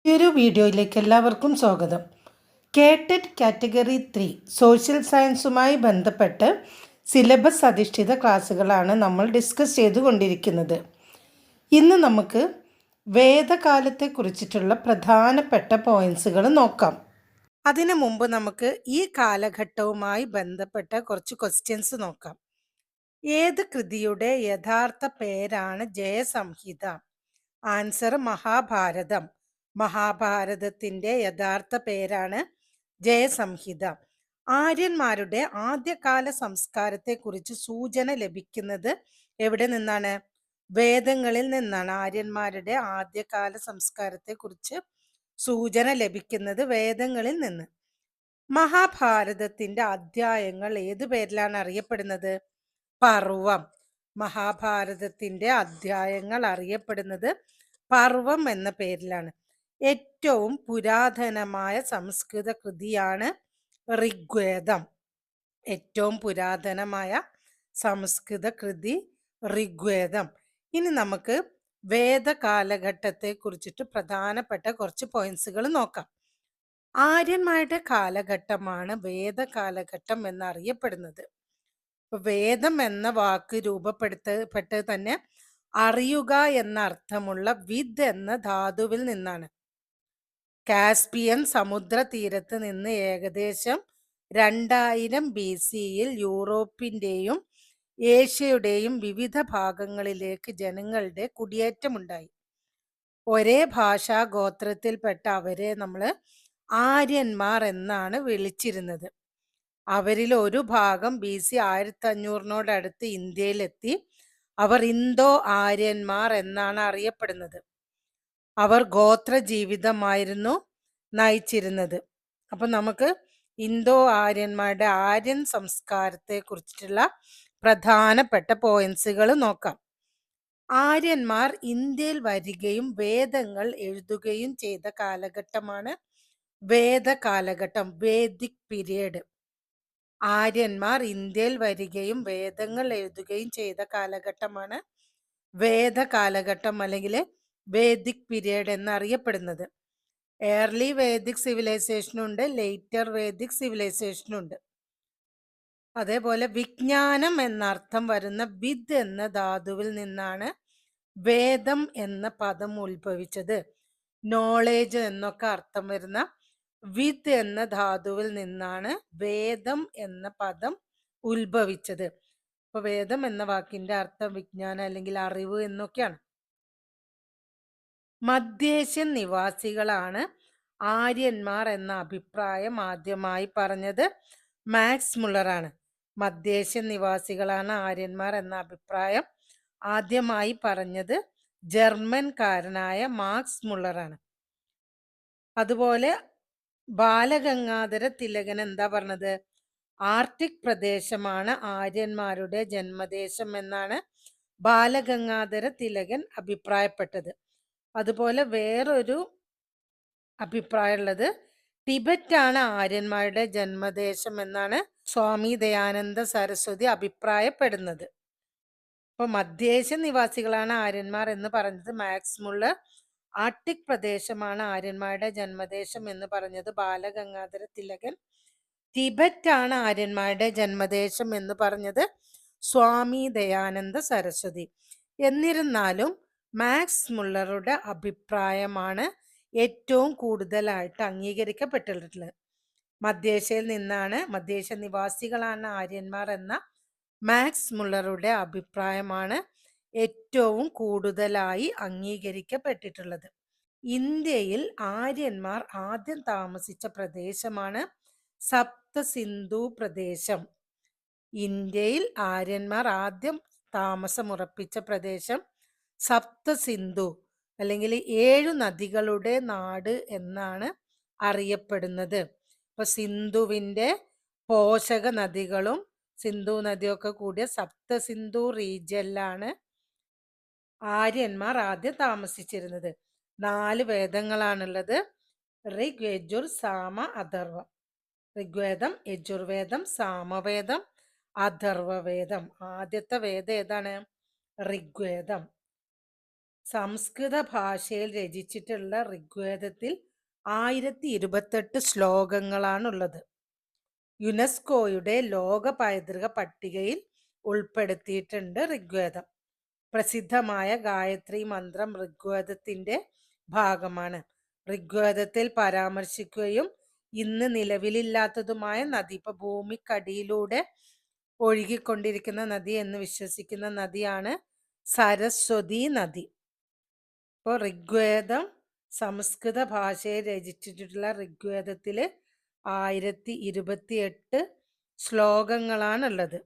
ഒരു വീഡിയോയിലേക്ക് എല്ലാവർക്കും സ്വാഗതം. കേട്ടറ്റ് കാറ്റഗറി 3 സോഷ്യൽ സയൻസുമായി ബന്ധപ്പെട്ട് സിലബസ് അധിഷ്ഠിത ക്ലാസ്സുകളാണ് നമ്മൾ ഡിസ്കസ് ചെയ്തുകൊണ്ടിരിക്കുന്നത്. ഇന്ന് നമുക്ക് വേദകാലത്തെക്കുറിച്ചിട്ടുള്ള പ്രധാനപ്പെട്ട പോയിന്റ്സുകൾ നോക്കാം. അതിനു മുമ്പ് നമുക്ക് ഈ കാലഘട്ടവുമായി ബന്ധപ്പെട്ട കുറച്ച് ക്വസ്റ്റ്യൻസ് നോക്കാം. ഏത് കൃതിയുടെ യഥാർത്ഥ പേരാണ് ജയസംഹിത? ആൻസർ മഹാഭാരതം. മഹാഭാരതത്തിൻ്റെ യഥാർത്ഥ പേരാണ് ജയസംഹിത. ആര്യന്മാരുടെ ആദ്യകാല സംസ്കാരത്തെക്കുറിച്ച് സൂചന ലഭിക്കുന്നത് എവിടെ നിന്നാണ്? വേദങ്ങളിൽ നിന്നാണ്. ആര്യന്മാരുടെ ആദ്യകാല സംസ്കാരത്തെക്കുറിച്ച് സൂചന ലഭിക്കുന്നത് വേദങ്ങളിൽ നിന്ന്. മഹാഭാരതത്തിന്റെ അധ്യായങ്ങൾ ഏതു പേരിലാണ് അറിയപ്പെടുന്നത്? പർവം. മഹാഭാരതത്തിന്റെ അധ്യായങ്ങൾ അറിയപ്പെടുന്നത് പർവം എന്ന പേരിലാണ്. ഏറ്റവും പുരാതനമായ സംസ്കൃത കൃതിയാണ് ഋഗ്വേദം. ഏറ്റവും പുരാതനമായ സംസ്കൃത കൃതി ഋഗ്വേദം. ഇനി നമുക്ക് വേദകാലഘട്ടത്തെ കുറിച്ചിട്ട് പ്രധാനപ്പെട്ട കുറച്ച് പോയിന്റ്സുകൾ നോക്കാം. ആര്യന്മാരുടെ കാലഘട്ടമാണ് വേദകാലഘട്ടം എന്നറിയപ്പെടുന്നത്. വേദം എന്ന വാക്ക് രൂപപ്പെടുത്തപ്പെട്ടത് തന്നെ അറിയുക എന്ന അർത്ഥമുള്ള വിദ് എന്ന ധാതുവിൽ നിന്നാണ്. കാസ്പിയൻ സമുദ്ര തീരത്ത് നിന്ന് ഏകദേശം 2000 BC-യിൽ യൂറോപ്പിന്റെയും ഏഷ്യയുടെയും വിവിധ ഭാഗങ്ങളിലേക്ക് ജനങ്ങളുടെ കുടിയേറ്റമുണ്ടായി. ഒരേ ഭാഷാ ഗോത്രത്തിൽപ്പെട്ട അവരെ നമ്മൾ ആര്യന്മാർ എന്നാണ് വിളിച്ചിരുന്നത്. അവരിൽ ഒരു ഭാഗം BC 1500-നോടടുത്ത് ഇന്ത്യയിലെത്തി. അവർ ഇന്തോ ആര്യന്മാർ എന്നാണ് അറിയപ്പെടുന്നത്. അവർ ഗോത്ര ജീവിതമായിരുന്നു നയിച്ചിരുന്നത്. അപ്പം നമുക്ക് ഇന്തോ ആര്യന്മാരുടെ ആര്യൻ സംസ്കാരത്തെ കുറിച്ചിട്ടുള്ള പ്രധാനപ്പെട്ട പോയിന്റ്സുകൾ നോക്കാം. ആര്യന്മാർ ഇന്ത്യയിൽ വരികയും വേദങ്ങൾ എഴുതുകയും ചെയ്ത കാലഘട്ടമാണ് വേദകാലഘട്ടം, വേദിക് പീരിയഡ്. ആര്യന്മാർ ഇന്ത്യയിൽ വരികയും വേദങ്ങൾ എഴുതുകയും ചെയ്ത കാലഘട്ടമാണ് വേദകാലഘട്ടം അല്ലെങ്കിൽ വേദിക് പീരിയഡ് എന്നറിയപ്പെടുന്നത്. ഏർലി വേദിക് സിവിലൈസേഷനുണ്ട്, ലേറ്റർ വേദിക് സിവിലൈസേഷനുണ്ട്. അതേപോലെ വിജ്ഞാനം എന്നർത്ഥം വരുന്ന വിദ് എന്ന ധാതുവിൽ നിന്നാണ് വേദം എന്ന പദം ഉത്ഭവിച്ചത്. നോളേജ് എന്നൊക്കെ അർത്ഥം വരുന്ന വിദ് എന്ന ധാതുവിൽ നിന്നാണ് വേദം എന്ന പദം ഉത്ഭവിച്ചത്. അപ്പൊ വേദം എന്ന വാക്കിന്റെ അർത്ഥം വിജ്ഞാനം അല്ലെങ്കിൽ അറിവ് എന്നൊക്കെയാണ്. മധ്യേഷ്യൻ നിവാസികളാണ് ആര്യന്മാർ എന്ന അഭിപ്രായം ആദ്യമായി പറഞ്ഞത് മാക്സ് മുള്ളറാണ്. മധ്യേഷ്യൻ നിവാസികളാണ് ആര്യന്മാർ എന്ന അഭിപ്രായം ആദ്യമായി പറഞ്ഞത് ജർമ്മൻകാരനായ മാക്സ് മുള്ളറാണ്. അതുപോലെ ബാലഗംഗാധര തിലകൻ എന്താ പറഞ്ഞത്? ആർട്ടിക് പ്രദേശമാണ് ആര്യന്മാരുടെ ജന്മദേശം എന്നാണ് ബാലഗംഗാധര തിലകൻ അഭിപ്രായപ്പെട്ടത്. അതുപോലെ വേറൊരു അഭിപ്രായമുള്ളത് ടിബറ്റാണ് ആര്യന്മാരുടെ ജന്മദേശം എന്നാണ് സ്വാമി ദയാനന്ദ സരസ്വതി അഭിപ്രായപ്പെടുന്നത്. അപ്പൊ മധ്യേഷ്യൻ നിവാസികളാണ് ആര്യന്മാർ എന്ന് പറഞ്ഞത് മാക്സ് മുള്ളർ, ആർട്ടിക് പ്രദേശമാണ് ആര്യന്മാരുടെ ജന്മദേശം എന്ന് പറഞ്ഞത് ബാലഗംഗാധര തിലകൻ, ടിബറ്റാണ് ആര്യന്മാരുടെ ജന്മദേശം എന്ന് പറഞ്ഞത് സ്വാമി ദയാനന്ദ സരസ്വതി. എന്നിരുന്നാലും മാക്സ് മുള്ളറുടെ അഭിപ്രായമാണ് ഏറ്റവും കൂടുതലായിട്ട് അംഗീകരിക്കപ്പെട്ടിട്ടുള്ളത്. മധ്യേഷ്യയിൽ നിന്നാണ്, മധ്യേഷ്യ നിവാസികളാണ് ആര്യന്മാർ എന്ന മാക്സ് മുള്ളറുടെ അഭിപ്രായമാണ് ഏറ്റവും കൂടുതലായി അംഗീകരിക്കപ്പെട്ടിട്ടുള്ളത്. ഇന്ത്യയിൽ ആര്യന്മാർ ആദ്യം താമസിച്ച പ്രദേശമാണ് സപ്തസിന്ധു പ്രദേശം. ഇന്ത്യയിൽ ആര്യന്മാർ ആദ്യം താമസമുറപ്പിച്ച പ്രദേശം സപ്തസിന്ധു അല്ലെങ്കിൽ 7 നദികളുടെ നാട് എന്നാണ് അറിയപ്പെടുന്നത്. ഇപ്പൊ സിന്ധുവിൻ്റെ പോഷക നദികളും സിന്ധു നദിയൊക്കെ കൂടിയ സപ്തസിന്ധു റീജിയനിലാണ് ആര്യന്മാർ ആദ്യം താമസിച്ചിരുന്നത്. 4 വേദങ്ങളാണുള്ളത്: ഋഗ്, യജുർ, സാമ, അഥർവം. ഋഗ്വേദം, യജുർവേദം, സാമവേദം, അഥർവവേദം. ആദ്യത്തെ വേദം ഏതാണ്? ഋഗ്വേദം. സംസ്കൃത ഭാഷയിൽ രചിച്ചിട്ടുള്ള ഋഗ്വേദത്തിൽ 1028 ശ്ലോകങ്ങളാണുള്ളത്. യുനെസ്കോയുടെ ലോക പൈതൃക പട്ടികയിൽ ഉൾപ്പെടുത്തിയിട്ടുണ്ട് ഋഗ്വേദം. പ്രസിദ്ധമായ ഗായത്രി മന്ത്രം ഋഗ്വേദത്തിന്റെ ഭാഗമാണ്. ഋഗ്വേദത്തിൽ പരാമർശിക്കുകയും ഇന്ന് നിലവിലില്ലാത്തതുമായ നദി, ഇപ്പൊ ഭൂമിക്കടിയിലൂടെ ഒഴുകിക്കൊണ്ടിരിക്കുന്ന നദി എന്ന് വിശ്വസിക്കുന്ന നദിയാണ് സരസ്വതി നദി. ഇപ്പോൾ ഋഗ്വേദം സംസ്കൃത ഭാഷയിൽ രചിച്ചിട്ടുള്ള ഋഗ്വേദത്തില് 1028 ശ്ലോകങ്ങളാണുള്ളത്.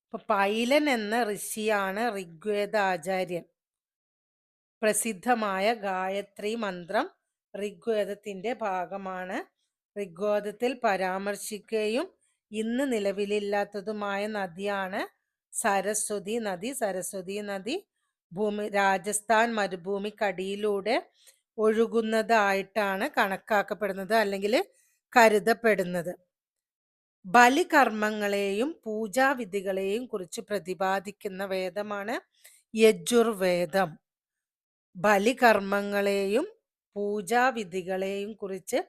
ഇപ്പൊ പൈലൻ എന്ന ഋഷിയാണ് ഋഗ്വേദ ആചാര്യൻ. പ്രസിദ്ധമായ ഗായത്രി മന്ത്രം ഋഗ്വേദത്തിന്റെ ഭാഗമാണ്. ഋഗ്വേദത്തിൽ പരാമർശിക്കുകയും ഇന്ന് നിലവിലില്ലാത്തതുമായ നദിയാണ് സരസ്വതി നദി. സരസ്വതി നദി രാജസ്ഥാൻ മരുഭൂമിക്കടിയിലൂടെ ഒഴുകുന്നതായിട്ടാണ് കണക്കാക്കപ്പെടുന്നത് അല്ലെങ്കിൽ കരുതപ്പെടുന്നത്. ബലികർമ്മങ്ങളെയും പൂജാവിധികളെയും കുറിച്ച് പ്രതിപാദിക്കുന്ന വേദമാണ് യജുർവേദം. ബലികർമ്മങ്ങളെയും പൂജാവിധികളെയും കുറിച്ച്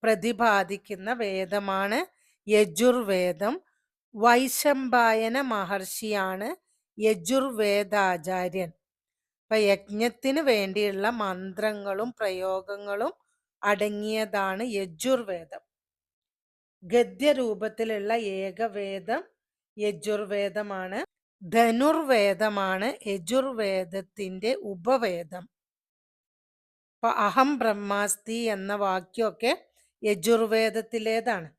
പ്രതിപാദിക്കുന്ന വേദമാണ് യജുർവേദം. വൈശമ്പായന മഹർഷിയാണ് യജുർവേദാചാര്യൻ. അപ്പൊ യജ്ഞത്തിന് വേണ്ടിയുള്ള മന്ത്രങ്ങളും പ്രയോഗങ്ങളും അടങ്ങിയതാണ് യജുർവേദം. ഗദ്യരൂപത്തിലുള്ള ഏകവേദം യജുർവേദമാണ്. ധനുർവേദമാണ് യജുർവേദത്തിന്റെ ഉപവേദം. ഇപ്പൊ അഹം ബ്രഹ്മാസ്തി എന്ന വാക്യമൊക്കെ യജുർവേദത്തിലേതാണ്.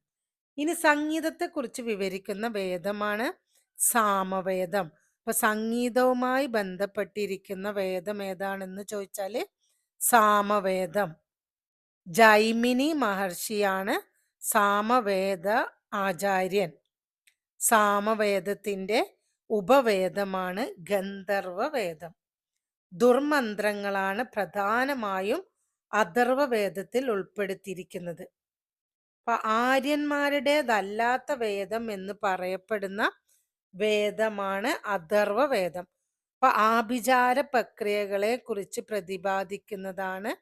ഇനി സംഗീതത്തെക്കുറിച്ച് വിവരിക്കുന്ന വേദമാണ് സാമവേദം. ഇപ്പൊ സംഗീതവുമായി ബന്ധപ്പെട്ടിരിക്കുന്ന വേദം ഏതാണെന്ന് ചോദിച്ചാല് സാമവേദം. ജൈമിനി മഹർഷിയാണ് സാമവേദ ആചാര്യൻ. സാമവേദത്തിന്റെ ഉപവേദമാണ് ഗന്ധർവവേദം. ദുർമന്ത്രങ്ങളാണ് പ്രധാനമായും അഥർവവേദത്തിൽ ഉൾപ്പെടുത്തിയിരിക്കുന്നത്. അപ്പൊ ആര്യന്മാരുടേതല്ലാത്ത വേദം എന്ന് പറയപ്പെടുന്ന വേദമാണ് അഥർവവേദം. അപ്പൊ ആഭിചാര പ്രക്രിയകളെ കുറിച്ച് പ്രതിപാദിക്കുന്നതാണ്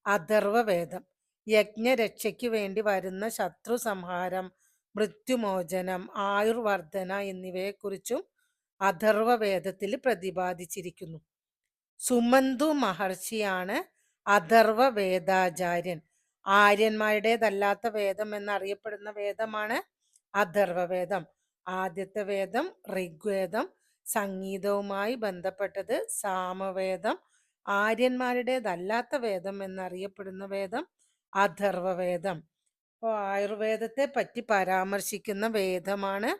അഥർവവേദം. യജ്ഞരക്ഷയ്ക്ക് വേണ്ടി വരുന്ന ശത്രു സംഹാരം, മൃത്യുമോചനം, ആയുർവർദ്ധന എന്നിവയെക്കുറിച്ചും അഥർവവേദത്തിൽ പ്രതിപാദിച്ചിരിക്കുന്നു. സുമന്തു മഹർഷിയാണ് അഥർവവേദാചാര്യൻ. ആര്യന്മാരുടേതല്ലാത്ത വേദം എന്നറിയപ്പെടുന്ന വേദമാണ് അഥർവവേദം. ആദ്യത്തെ വേദം ഋഗ്വേദം, സംഗീതവുമായി ബന്ധപ്പെട്ടത് സാമവേദം. ആര്യന്മാരുടേതല്ലാത്ത വേദം എന്നറിയപ്പെടുന്ന വേദം അഥർവവേദം. അപ്പോൾ ആയുർവേദത്തെ പറ്റി പരാമർശിക്കുന്ന വേദമാണ്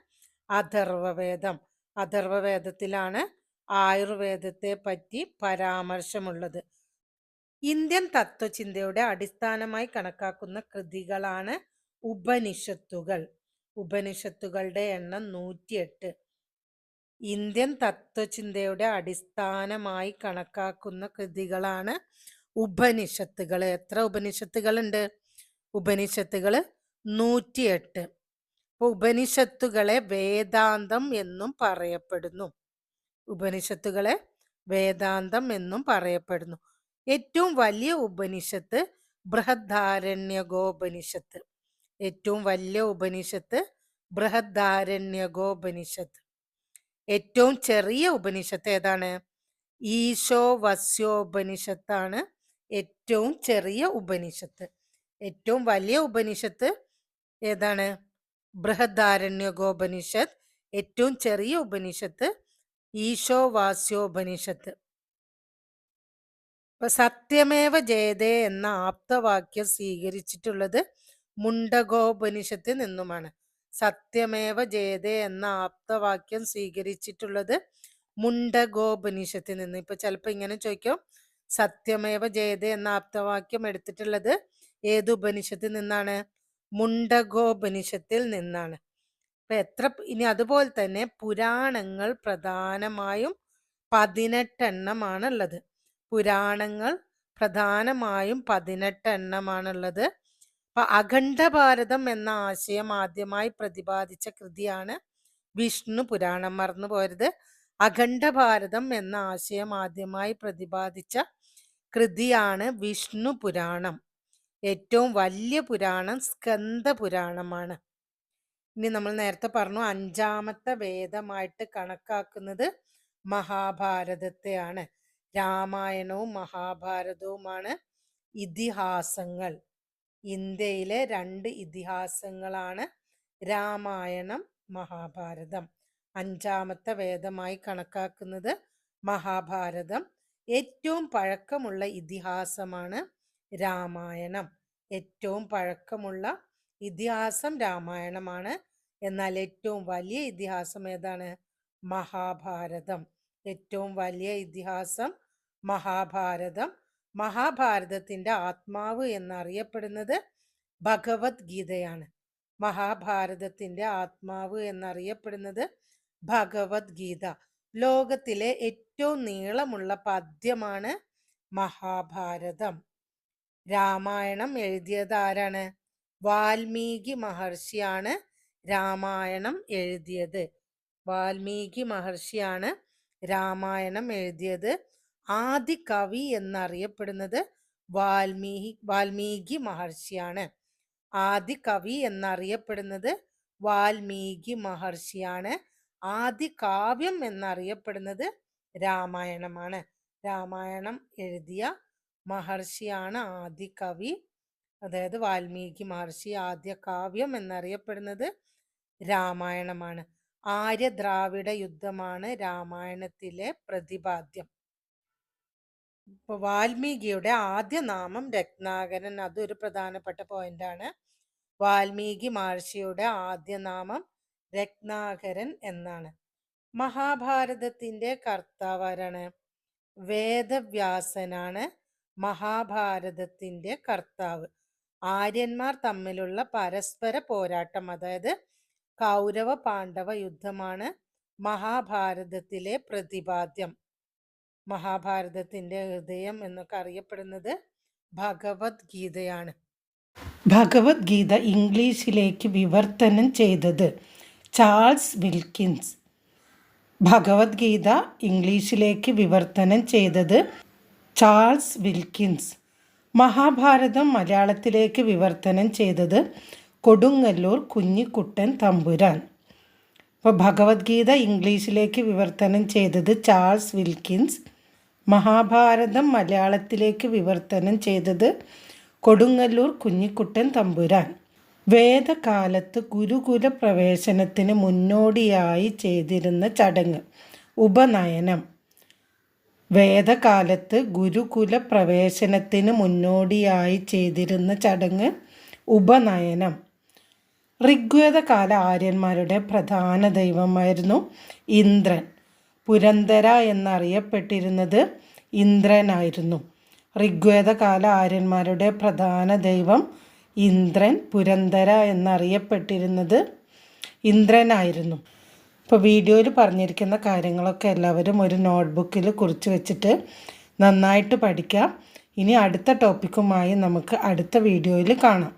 അഥർവവേദം. അഥർവവേദത്തിലാണ് ആയുർവേദത്തെ പറ്റി പരാമർശമുള്ളത്. ഇന്ത്യൻ തത്വചിന്തയുടെ അടിസ്ഥാനമായി കണക്കാക്കുന്ന കൃതികളാണ് ഉപനിഷത്തുകൾ. ഉപനിഷത്തുകളുടെ എണ്ണം 108. ഇന്ത്യൻ തത്വചിന്തയുടെ അടിസ്ഥാനമായി കണക്കാക്കുന്ന കൃതികളാണ് ഉപനിഷത്തുകൾ. എത്ര ഉപനിഷത്തുകളുണ്ട്? ഉപനിഷത്തുകൾ 108. ഉപനിഷത്തുകളെ വേദാന്തം എന്നും പറയപ്പെടുന്നു. ഉപനിഷത്തുകളെ വേദാന്തം എന്നും പറയപ്പെടുന്നു. ഏറ്റവും വലിയ ഉപനിഷത്ത് ബൃഹദാരണ്യകോപനിഷത്ത്. ഏറ്റവും വലിയ ഉപനിഷത്ത് ബൃഹദാരണ്യകോപനിഷത്ത്. ഏറ്റവും ചെറിയ ഉപനിഷത്ത് ഏതാണ്? ഈശോവസ്യോപനിഷത്താണ് ഏറ്റവും ചെറിയ ഉപനിഷത്ത്. ഏറ്റവും വലിയ ഉപനിഷത്ത് ഏതാണ്? ബൃഹദാരണ്യകോപനിഷത്ത്. ഏറ്റവും ചെറിയ ഉപനിഷത്ത് ഈശോവാസ്യോപനിഷത്ത്. ഇപ്പൊ സത്യമേവ ജയതേ എന്ന ആപ്തവാക്യം സ്വീകരിച്ചിട്ടുള്ളത് മുണ്ടകോപനിഷത്തിൽ നിന്നുമാണ്. സത്യമേവ ജയതേ എന്ന ആപ്തവാക്യം സ്വീകരിച്ചിട്ടുള്ളത് മുണ്ടകോപനിഷത്തിൽ നിന്ന്. ഇപ്പൊ ചിലപ്പോ ഇങ്ങനെ ചോദിക്കും, സത്യമേവ ജയതേ എന്ന ആപ്തവാക്യം എടുത്തിട്ടുള്ളത് ഏത് ഉപനിഷത്തിൽ നിന്നാണ്? മുണ്ടകോപനിഷത്തിൽ നിന്നാണ്. ഇനി അതുപോലെ തന്നെ പുരാണങ്ങൾ പ്രധാനമായും 18 എണ്ണമാണുള്ളത്. പുരാണങ്ങൾ പ്രധാനമായും 18 എണ്ണമാണുള്ളത്. അപ്പൊ അഖണ്ഡഭാരതം എന്ന ആശയം ആദ്യമായി പ്രതിപാദിച്ച കൃതിയാണ് വിഷ്ണു പുരാണം. മറന്നു പോരുത്, അഖണ്ഡഭാരതം എന്ന ആശയം ആദ്യമായി പ്രതിപാദിച്ച കൃതിയാണ് വിഷ്ണു പുരാണം. ഏറ്റവും വലിയ പുരാണം സ്കന്ദ പുരാണമാണ്. ഇനി നമ്മൾ നേരത്തെ പറഞ്ഞു 5ാമത്തെ വേദമായിട്ട് കണക്കാക്കുന്നത് മഹാഭാരതത്തെയാണ്. രാമായണവും മഹാഭാരതവുമാണ് ഇതിഹാസങ്ങൾ. ഇന്ത്യയിലെ 2 ഇതിഹാസങ്ങളാണ് രാമായണം, മഹാഭാരതം. 5ാമത്തെ വേദമായി കണക്കാക്കുന്നത് മഹാഭാരതം. ഏറ്റവും പഴക്കമുള്ള ഇതിഹാസമാണ് രാമായണം. ഏറ്റവും പഴക്കമുള്ള ഇതിഹാസം രാമായണമാണ്. എന്നാൽ ഏറ്റവും വലിയ ഇതിഹാസം ഏതാണ്? മഹാഭാരതം. ഏറ്റവും വലിയ ഇതിഹാസം മഹാഭാരതം. മഹാഭാരതത്തിന്റെ ആത്മാവ് എന്നറിയപ്പെടുന്നത് ഭഗവത്ഗീതയാണ്. മഹാഭാരതത്തിന്റെ ആത്മാവ് എന്നറിയപ്പെടുന്നത് ഭഗവത്ഗീത. ലോകത്തിലെ ഏറ്റവും നീളമുള്ള പദ്യമാണ് മഹാഭാരതം. രാമായണം എഴുതിയത് ആരാണ്? വാൽമീകി മഹർഷിയാണ് രാമായണം എഴുതിയത്. വാൽമീകി മഹർഷിയാണ് രാമായണം എഴുതിയത്. ആദി കവി എന്നറിയപ്പെടുന്നത് വാൽമീകി മഹർഷിയാണ്. ആദി കവി എന്നറിയപ്പെടുന്നത് വാൽമീകി മഹർഷിയാണ്. ആദി കാവ്യം എന്നറിയപ്പെടുന്നത് രാമായണമാണ്. രാമായണം എഴുതിയ മഹർഷിയാണ് ആദി കവി, അതായത് വാൽമീകി മഹർഷി. ആദ്യ കാവ്യം എന്നറിയപ്പെടുന്നത് രാമായണമാണ്. ആര്യ ദ്രാവിഡ യുദ്ധമാണ് രാമായണത്തിലെ പ്രതിപാദ്യം. ഇപ്പൊ വാൽമീകിയുടെ ആദ്യ നാമം രത്നാകരൻ, അതൊരു പ്രധാനപ്പെട്ട പോയിന്റാണ്. വാൽമീകി മഹർഷിയുടെ ആദ്യ നാമം രത്നാകരൻ എന്നാണ്. മഹാഭാരതത്തിന്റെ കർത്താവ് ആരാണ്? വേദവ്യാസനാണ് മഹാഭാരതത്തിന്റെ കർത്താവ്. ആര്യന്മാർ തമ്മിലുള്ള പരസ്പര പോരാട്ടം, അതായത് കൗരവ പാണ്ഡവ യുദ്ധമാണ് മഹാഭാരതത്തിലെ പ്രതിപാദ്യം. മഹാഭാരതത്തിന്റെ ഹൃദയം എന്നൊക്കെ അറിയപ്പെടുന്നത് ഭഗവത്ഗീതയാണ്. ഭഗവത്ഗീത ഇംഗ്ലീഷിലേക്ക് വിവർത്തനം ചെയ്തത് ചാൾസ് വിൽക്കിൻസ്. ഭഗവത്ഗീത ഇംഗ്ലീഷിലേക്ക് വിവർത്തനം ചെയ്തത് ചാൾസ് വിൽക്കിൻസ്. മഹാഭാരതം മലയാളത്തിലേക്ക് വിവർത്തനം ചെയ്തത് കൊടുങ്ങല്ലൂർ കുഞ്ഞിക്കുട്ടൻ തമ്പുരാൻ. അപ്പോൾ ഭഗവത്ഗീത ഇംഗ്ലീഷിലേക്ക് വിവർത്തനം ചെയ്തത് ചാൾസ് വിൽക്കിൻസ്. മഹാഭാരതം മലയാളത്തിലേക്ക് വിവർത്തനം ചെയ്തത് കൊടുങ്ങല്ലൂർ കുഞ്ഞിക്കുട്ടൻ തമ്പുരാൻ. വേദകാലത്ത് ഗുരുകുല പ്രവേശനത്തിന് മുന്നോടിയായി ചെയ്തിരുന്ന ചടങ്ങ് ഉപനയനം. വേദകാലത്ത് ഗുരുകുല പ്രവേശനത്തിന് മുന്നോടിയായി ചെയ്തിരുന്ന ചടങ്ങ് ഉപനയനം. ഋഗ്വേദകാല ആര്യന്മാരുടെ പ്രധാന ദൈവമായിരുന്നു ഇന്ദ്രൻ. പുരന്ദര എന്നറിയപ്പെട്ടിരുന്നത് ഇന്ദ്രനായിരുന്നു. ഋഗ്വേദകാല ആര്യന്മാരുടെ പ്രധാന ദൈവം ഇന്ദ്രൻ, പുരന്ദര എന്നറിയപ്പെട്ടിരുന്നത് ഇന്ദ്രനായിരുന്നു. ഇപ്പോൾ വീഡിയോയിൽ പറഞ്ഞിരിക്കുന്ന കാര്യങ്ങളൊക്കെ എല്ലാവരും ഒരു നോട്ട്ബുക്കിൽ കുറിച്ച് വെച്ചിട്ട് നന്നായിട്ട് പഠിക്കാം. ഇനി അടുത്ത ടോപ്പിക്കുമായി നമുക്ക് അടുത്ത വീഡിയോയിൽ കാണാം.